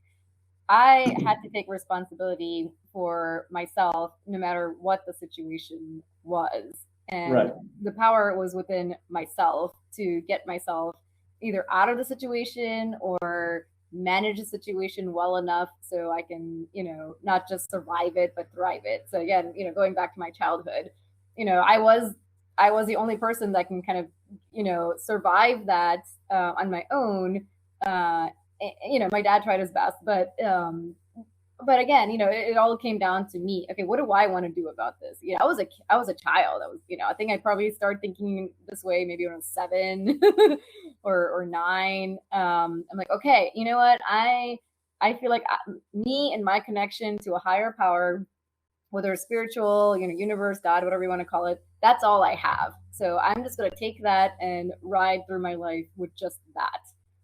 I had to take responsibility for myself, no matter what the situation was. And Right. The power was within myself to get myself either out of the situation or manage the situation well enough so I can, not just survive it, but thrive it. So again, going back to my childhood, I was the only person that can kind of, survive that on my own. My dad tried his best, but again, it all came down to me. Okay, what do I want to do about this? I was a child. I think I probably started thinking this way maybe when I was 7 or 9. I'm like, okay, you know what? I feel like me and my connection to a higher power, whether it's spiritual, universe, God, whatever you want to call it, that's all I have. So I'm just going to take that and ride through my life with just that,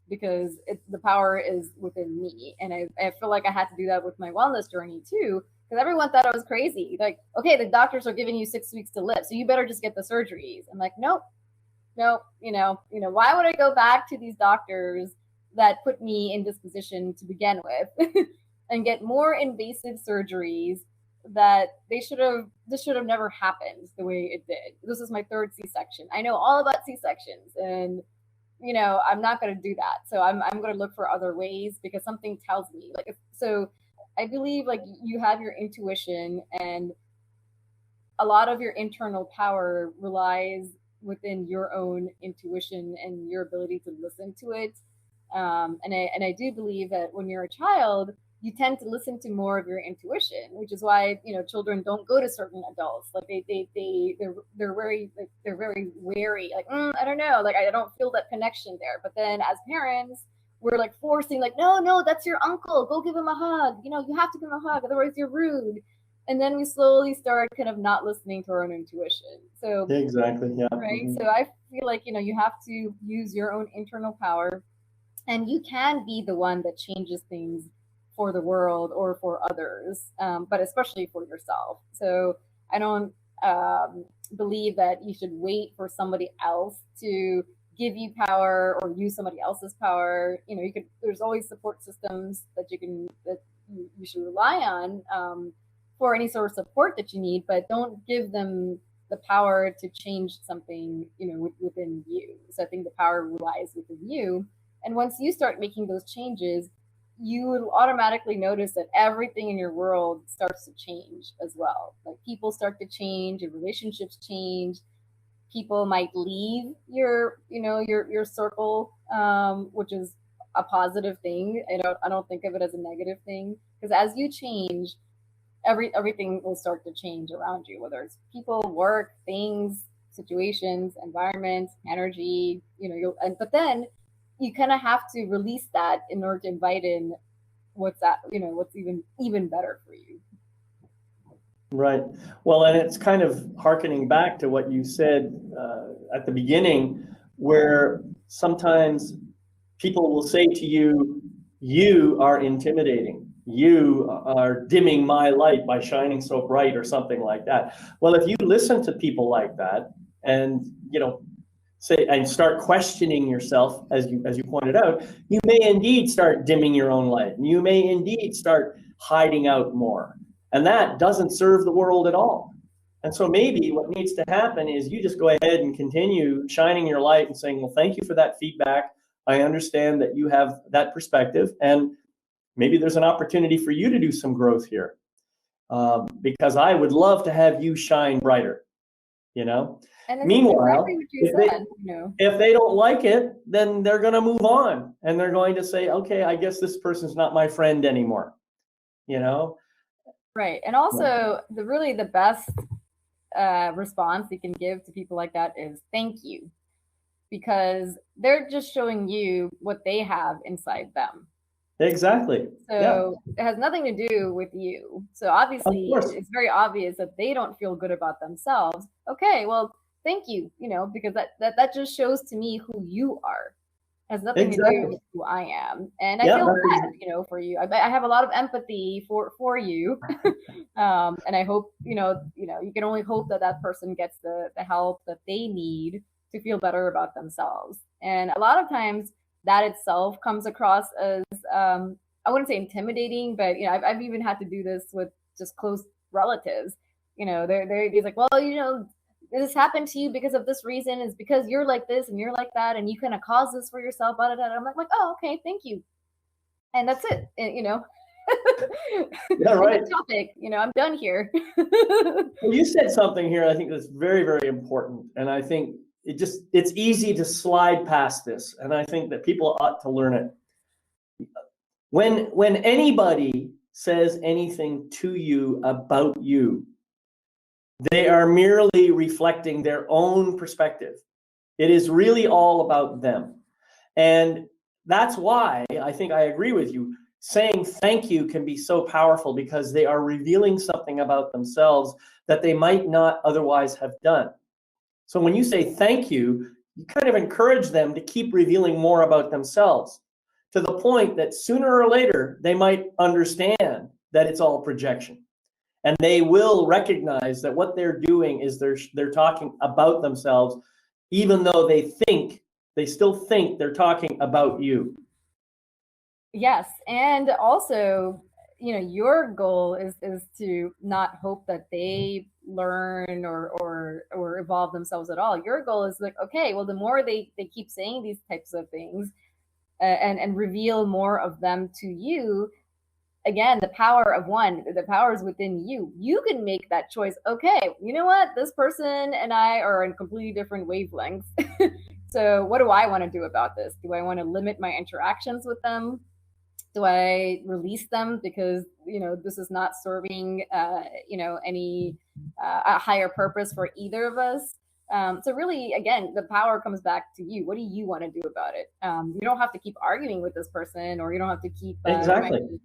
because the power is within me. And I feel like I had to do that with my wellness journey too, because everyone thought I was crazy. Like, okay, the doctors are giving you 6 weeks to live, so you better just get the surgeries. I'm like, nope, why would I go back to these doctors that put me in this position to begin with and get more invasive surgeries that this should have never happened the way it did. This is my 3rd C-section. I know all about C-sections, and I'm not going to do that. So I'm going to look for other ways, because something tells me, so I believe like you have your intuition, and a lot of your internal power relies within your own intuition and your ability to listen to it. And I do believe that when you're a child, you tend to listen to more of your intuition, which is why children don't go to certain adults. Like they're very wary. Like I don't know, like I don't feel that connection there. But then as parents, we're like forcing, like no, that's your uncle. Go give him a hug. You have to give him a hug, otherwise you're rude. And then we slowly start kind of not listening to our own intuition. So exactly, yeah. Right. Mm-hmm. So I feel like you have to use your own internal power, and you can be the one that changes things for the world or for others, but especially for yourself. So I don't believe that you should wait for somebody else to give you power or use somebody else's power. There's always support systems that you should rely on for any sort of support that you need, but don't give them the power to change something, within you. So I think the power lies within you. And once you start making those changes, you will automatically notice that everything in your world starts to change as well. Like people start to change, your relationships change. People might leave your circle, which is a positive thing. I don't think of it as a negative thing, because as you change, everything will start to change around you, whether it's people, work, things, situations, environments, energy. But then you kind of have to release that in order to invite in what's even better for you. Right. Well, and it's kind of hearkening back to what you said at the beginning, where sometimes people will say to you, you are intimidating. You are dimming my light by shining so bright, or something like that. Well, if you listen to people like that and, say, and start questioning yourself, as you pointed out, you may indeed start dimming your own light. You may indeed start hiding out more. And that doesn't serve the world at all. And so maybe what needs to happen is you just go ahead and continue shining your light and saying, well, thank you for that feedback. I understand that you have that perspective, and maybe there's an opportunity for you to do some growth here, because I would love to have you shine brighter, And Meanwhile, exactly what you said, if they don't like it, then they're going to move on, and they're going to say, okay, I guess this person's not my friend anymore, Right. And also, the best response you can give to people like that is thank you, because they're just showing you what they have inside them. Exactly. So It has nothing to do with you. So obviously, it's very obvious that they don't feel good about themselves. Okay, well, thank you, because that just shows to me who you are. It has nothing to do with who I am. And I feel bad, for you. I have a lot of empathy for you. And I hope, you can only hope that person gets the help that they need to feel better about themselves. And a lot of times that itself comes across as, I wouldn't say intimidating, but, I've even had to do this with just close relatives. They're like, well, this happened to you because of this reason. Is because you're like this and you're like that, and you kind of caused this for yourself. Blah, blah, blah. I'm like, oh, okay, thank you, and that's it. And, yeah, right. Topic. I'm done here. Well, you said something here I think that's very, very important, and I think it's easy to slide past this, and I think that people ought to learn it. When anybody says anything to you about you, they are merely reflecting their own perspective. It is really all about them. And that's why I think I agree with you. Saying thank you can be so powerful, because they are revealing something about themselves that they might not otherwise have done. So when you say thank you, you kind of encourage them to keep revealing more about themselves, to the point that sooner or later they might understand that it's all projection. And they will recognize that what they're doing is they're talking about themselves, even though they still think they're talking about you. Yes, and also, your goal is to not hope that they learn or evolve themselves at all. Your goal is like, okay, well, the more they keep saying these types of things, and reveal more of them to you, again, the power is within you. You can make that choice. Okay, you know what? This person and I are in completely different wavelengths. So what do I want to do about this? Do I want to limit my interactions with them? Do I release them because, this is not serving, any a higher purpose for either of us? So really, again, the power comes back to you. What do you want to do about it? You don't have to keep arguing with this person, or you don't have to keep exactly.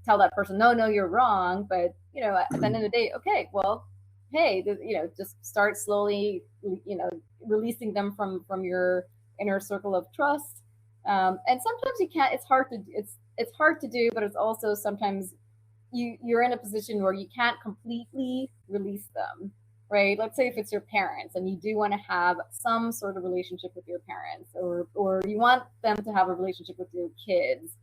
Tell that person, no, you're wrong. But, at the end of the day, okay, well, hey, just start slowly, releasing them from your inner circle of trust. And sometimes you can't. It's hard to do, but it's also sometimes you're in a position where you can't completely release them. right? Let's say if it's your parents and you do want to have some sort of relationship with your parents, or you want them to have a relationship with your kids.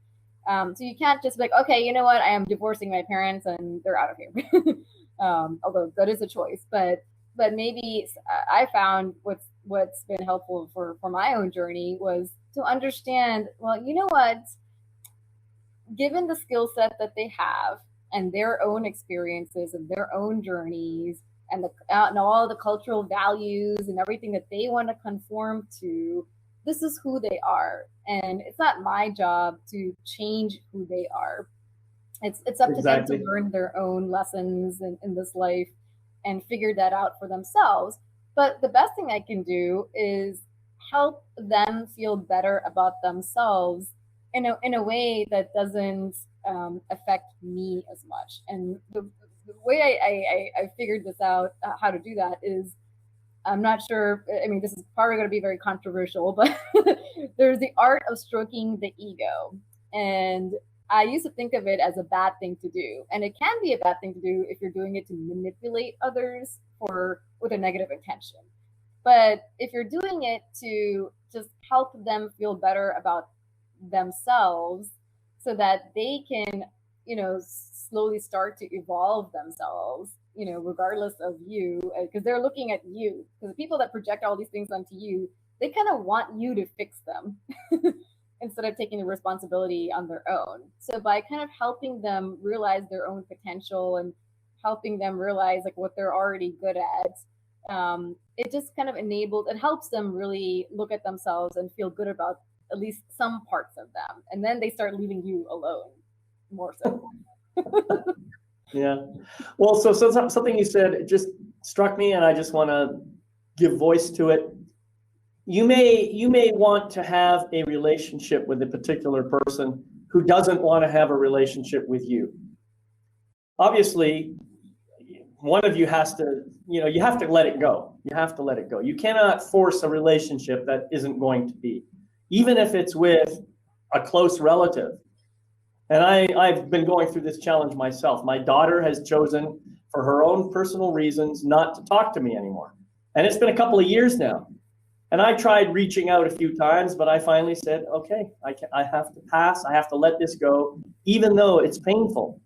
So you can't just be like, okay, you know what, I am divorcing my parents and they're out of here. Although that is a choice, but maybe I found what's been helpful for my own journey was to understand, well, you know what, given the skill set that they have and their own experiences and their own journeys and all the cultural values and everything that they want to conform to, this is who they are, and it's not my job to change who they are. It's up to them to learn their own lessons in this life and figure that out for themselves. But the best thing I can do is help them feel better about themselves in a way that doesn't affect me as much. And the way I figured this out, how to do that, is I'm not sure. I mean, this is probably going to be very controversial, but there's the art of stroking the ego. And I used to think of it as a bad thing to do. And it can be a bad thing to do if you're doing it to manipulate others or with a negative intention. But if you're doing it to just help them feel better about themselves so that they can, slowly start to evolve themselves, regardless of you, because they're looking at you. Because the people that project all these things onto you, they kind of want you to fix them instead of taking the responsibility on their own. So by kind of helping them realize their own potential and helping them realize like what they're already good at, it just kind of it helps them really look at themselves and feel good about at least some parts of them. And then they start leaving you alone more so. Yeah. Well, so something you said just struck me, and I just want to give voice to it. You may want to have a relationship with a particular person who doesn't want to have a relationship with you. Obviously, one of you has to, you have to let it go. You have to let it go. You cannot force a relationship that isn't going to be, even if it's with a close relative. And I've been going through this challenge myself. My daughter has chosen, for her own personal reasons, not to talk to me anymore. And it's been a couple of years now. And I tried reaching out a few times, but I finally said, okay, I have to pass. I have to let this go, even though it's painful.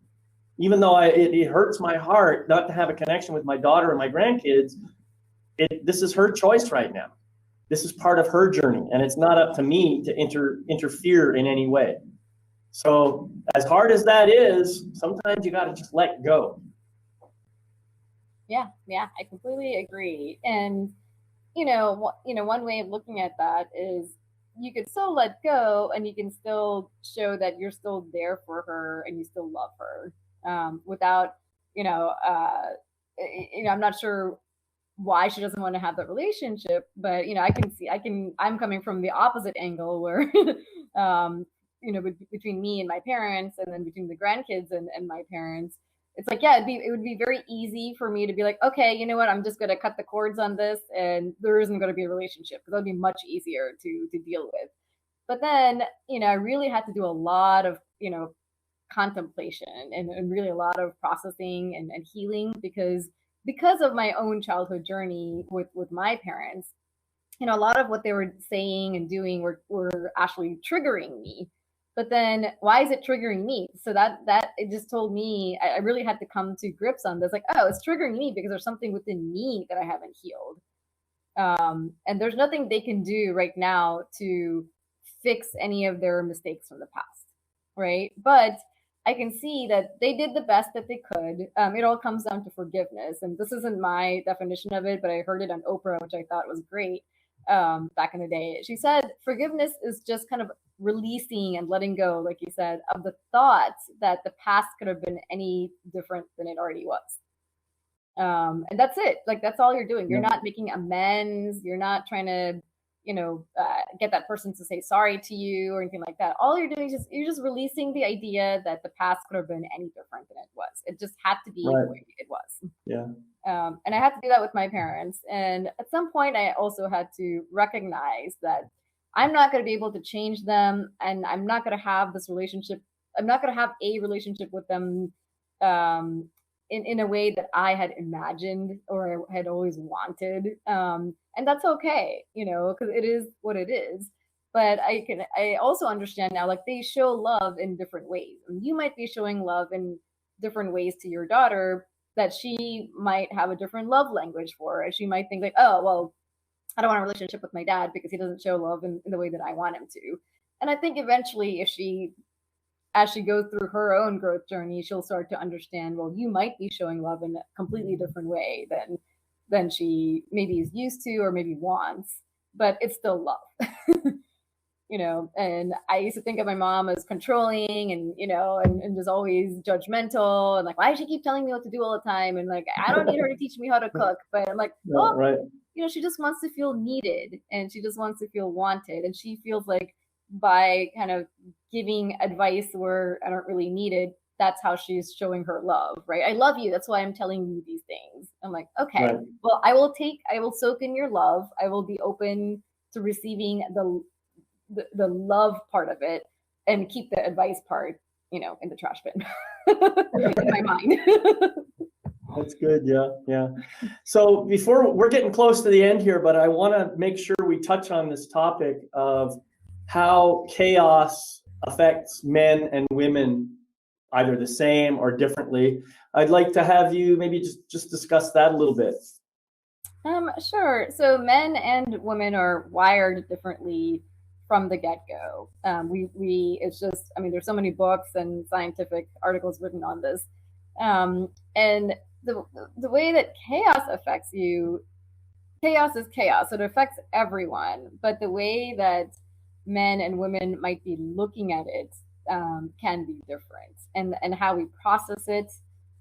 Even though it hurts my heart not to have a connection with my daughter and my grandkids, this is her choice right now. This is part of her journey, and it's not up to me to interfere in any way. So as hard as that is, sometimes you got to just let go. Yeah, I completely agree. And one way of looking at that is you could still let go, and you can still show that you're still there for her and you still love her, without, I'm not sure why she doesn't want to have that relationship, but I'm coming from the opposite angle where, between me and my parents, and then between the grandkids and my parents, it's like, yeah, it would be very easy for me to be like, okay, you know what, I'm just going to cut the cords on this and there isn't going to be a relationship, because that would be much easier to deal with. But then, I really had to do a lot of, contemplation and really a lot of processing and healing, because of my own childhood journey with my parents. A lot of what they were saying and doing were actually triggering me. But then why is it triggering me? So that it just told me, I really had to come to grips on this. Like, oh, it's triggering me because there's something within me that I haven't healed. And there's nothing they can do right now to fix any of their mistakes from the past, right? But I can see that they did the best that they could. It all comes down to forgiveness. And this isn't my definition of it, but I heard it on Oprah, which I thought was great, back in the day. She said, forgiveness is just kind of releasing and letting go, like you said, of the thoughts that the past could have been any different than it already was. And that's it. Like, that's all you're doing. You're not making amends. You're not trying to, get that person to say sorry to you or anything like that. All you're doing is you're just releasing the idea that the past could have been any different than it was. It just had to be the way it was. Yeah. And I had to do that with my parents. And at some point, I also had to recognize that I'm not going to be able to change them, and I'm not going to have this relationship. I'm not going to have a relationship with them in a way that I had imagined or had always wanted. And that's okay, because it is what it is. But I also understand now, like, they show love in different ways. And you might be showing love in different ways to your daughter that she might have a different love language for. And she might think like, oh, well, I don't want a relationship with my dad because he doesn't show love in the way that I want him to. And I think eventually, as she goes through her own growth journey, she'll start to understand, well, you might be showing love in a completely different way than she maybe is used to or maybe wants, but it's still love. And I used to think of my mom as controlling and just always judgmental and like, why does she keep telling me what to do all the time? And like, I don't need her to teach me how to cook, but I'm like, well, Right. she just wants to feel needed and she just wants to feel wanted. And she feels like by kind of giving advice where I don't really need it, that's how she's showing her love, right? I love you. That's why I'm telling you these things. I'm like, okay, Right. well, I will soak in your love. I will be open to receiving the love part of it and keep the advice part, in the trash bin in my mind. That's good. Yeah. So before we're getting close to the end here, but I want to make sure we touch on this topic of how chaos affects men and women either the same or differently. I'd like to have you maybe just discuss that a little bit. Sure. So men and women are wired differently from the get-go. It's just, there's so many books and scientific articles written on this. And the way that chaos affects you, chaos is chaos. So it affects everyone. But the way that men and women might be looking at it can be different, and how we process it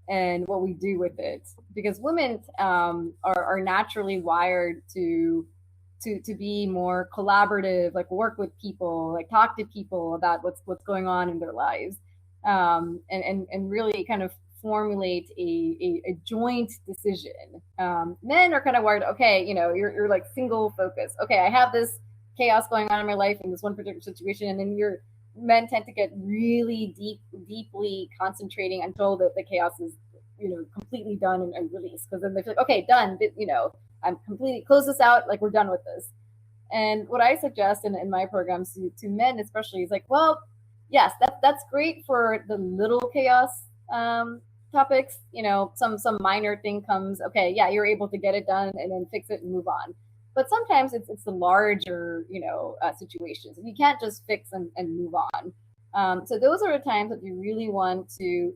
and what we do with it. Because women are naturally wired to be more collaborative, like work with people, like talk to people about what's going on in their lives, and really kind of formulate a joint decision. Men are kind of wired, okay, you're like single focus. Okay, I have this chaos going on in my life in this one particular situation, and then men tend to get really deeply concentrating until the chaos is completely done and released, because then they feel like, okay, done, I'm completely close this out, like we're done with this. And what I suggest in my programs to men especially is like, well, yes, that's great for the little chaos topics. Some minor thing comes, okay, yeah, you're able to get it done and then fix it and move on. But sometimes it's the larger situations, and you can't just fix and move on. So those are the times that you really want to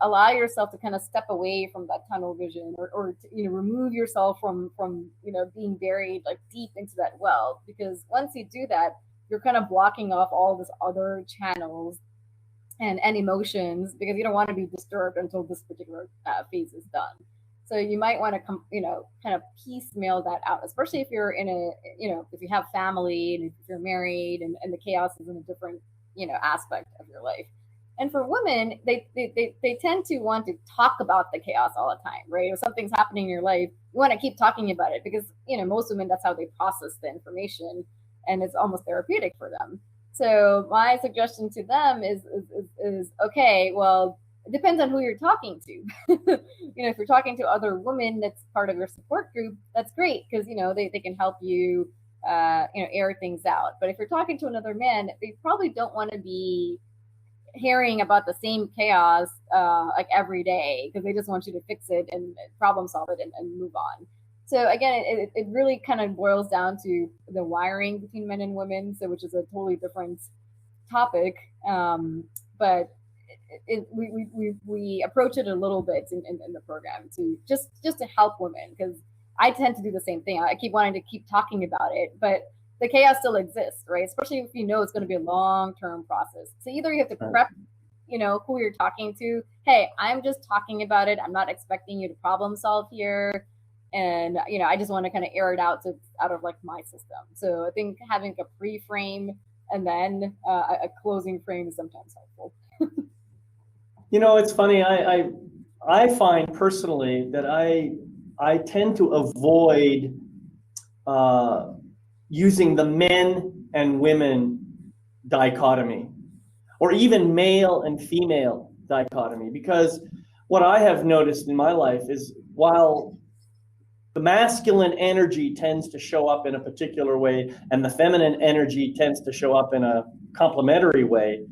allow yourself to kind of step away from that tunnel vision, or remove yourself from being buried like deep into that well, because once you do that, you're kind of blocking off all this other channels and emotions, because you don't want to be disturbed until this particular phase is done. So you might want to kind of piecemeal that out, especially if you're in if you have family and if you're married and the chaos is in a different aspect of your life. And for women, they tend to want to talk about the chaos all the time, right? If something's happening in your life, you want to keep talking about it, because most women, that's how they process the information, and it's almost therapeutic for them. So my suggestion to them is okay, well, it depends on who you're talking to. If you're talking to other women that's part of your support group, that's great, because they can help you air things out. But if you're talking to another man, they probably don't want to be hearing about the same chaos like every day, because they just want you to fix it and problem solve it and move on. So again, it really kind of boils down to the wiring between men and women, so which is a totally different topic. But we approach it a little bit in the program to just to help women, because I tend to do the same thing. I keep wanting to keep talking about it, but the chaos still exists, right? Especially if it's going to be a long-term process. So either you have to prep, who you're talking to. Hey, I'm just talking about it. I'm not expecting you to problem solve here. And, I just want to kind of air it out, so it's out of like my system. So I think having a pre-frame and then a closing frame is sometimes helpful. It's funny. I find personally that I tend to avoid using the men and women dichotomy, or even male and female dichotomy, because what I have noticed in my life is while the masculine energy tends to show up in a particular way and the feminine energy tends to show up in a complementary way,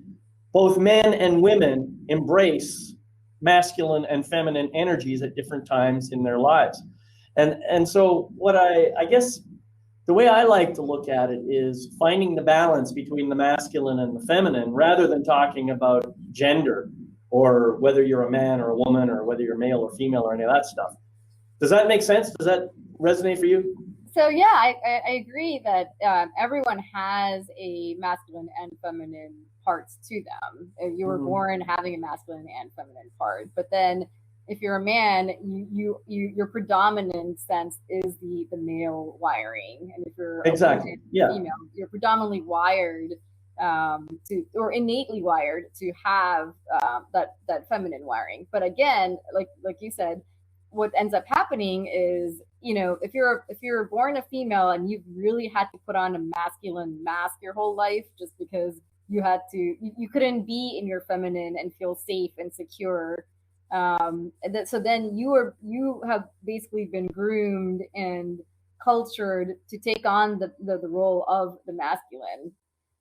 both men and women embrace masculine and feminine energies at different times in their lives. And so what I guess the way I like to look at it is finding the balance between the masculine and the feminine rather than talking about gender or whether you're a man or a woman or whether you're male or female or any of that stuff. Does that make sense? Does that resonate for you? So yeah, I agree that everyone has a masculine and feminine parts to them. You were born having a masculine and feminine part, but then if you're a man, your predominant sense is the male wiring, and if you're exactly female, you're predominantly wired to, or innately wired to have that feminine wiring. But again, like you said, what ends up happening is, if you're born a female and you've really had to put on a masculine mask your whole life just because you couldn't be in your feminine and feel safe and secure. So then you have basically been groomed and cultured to take on the role of the masculine.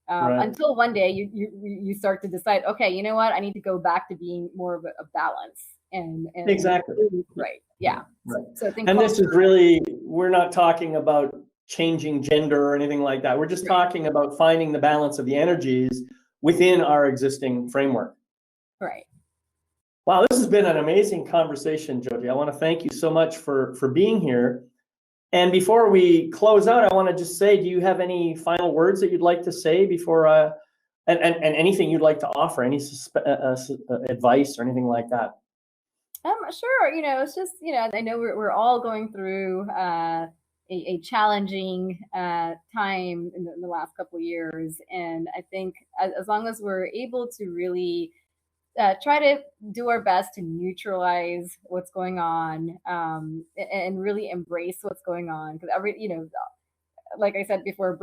Until one day you start to decide, okay, you know what, I need to go back to being more of a balance. And exactly. Right. Yeah. Right. So I think this is really, we're not talking about changing gender or anything like that. We're just talking about finding the balance of the energies within our existing framework. Right. Wow, this has been an amazing conversation, Jothi. I want to thank you so much for being here. And before we close out, I want to just say, do you have any final words that you'd like to say before, and anything you'd like to offer, any advice or anything like that? Sure. It's just, I know we're all going through a challenging time in the last couple of years. And I think as long as we're able to really try to do our best to neutralize what's going on and really embrace what's going on. Because like I said before,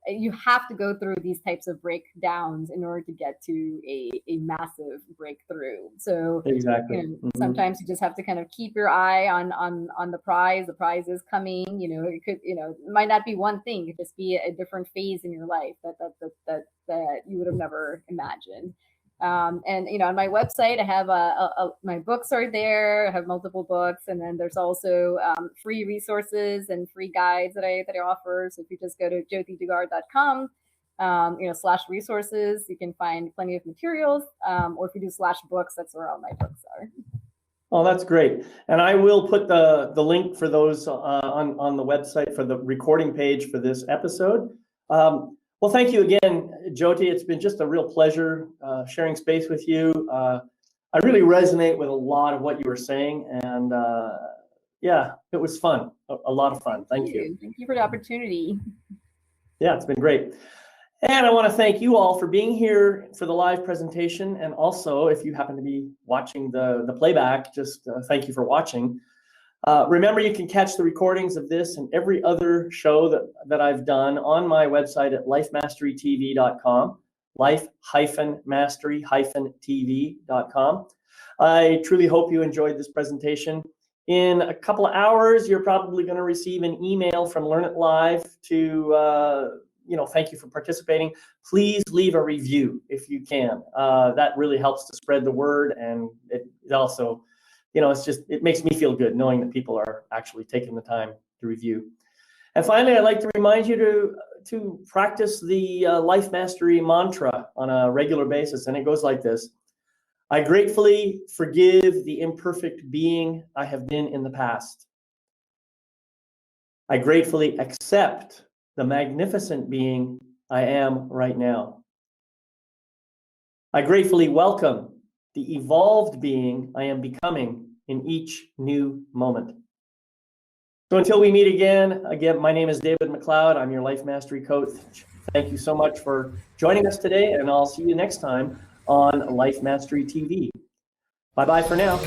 you have to go through these types of breakdowns in order to get to a massive breakthrough. So exactly. Sometimes you just have to kind of keep your eye on the prize. The prize is coming. It could, it might not be one thing. It could just be a different phase in your life that you would have never imagined. And on my website, I have my books are there. I have multiple books, and then there's also free resources and free guides that I offer. So if you just go to jothidugar.com, /resources, you can find plenty of materials. Or if you do /books, that's where all my books are. Oh, that's great. And I will put the link for those on the website for the recording page for this episode. Well, thank you again, Jothi. It's been just a real pleasure sharing space with you. I really resonate with a lot of what you were saying, and yeah, it was fun, a lot of fun. Thank you. Thank you for the opportunity. Yeah, it's been great. And I want to thank you all for being here for the live presentation, and also if you happen to be watching the playback, just thank you for watching. Remember, you can catch the recordings of this and every other show that I've done on my website at lifemasterytv.com, life-mastery-tv.com. I truly hope you enjoyed this presentation. In a couple of hours, you're probably going to receive an email from Learn It Live to, thank you for participating. Please leave a review if you can. That really helps to spread the word, and it also, it makes me feel good knowing that people are actually taking the time to review. And finally, I'd like to remind you to practice the Life Mastery mantra on a regular basis. And it goes like this: I gratefully forgive the imperfect being I have been in the past. I gratefully accept the magnificent being I am right now. I gratefully welcome the evolved being I am becoming in each new moment. So until we meet again, my name is David McLeod. I'm your Life Mastery Coach. Thank you so much for joining us today, and I'll see you next time on Life Mastery TV. Bye-bye for now.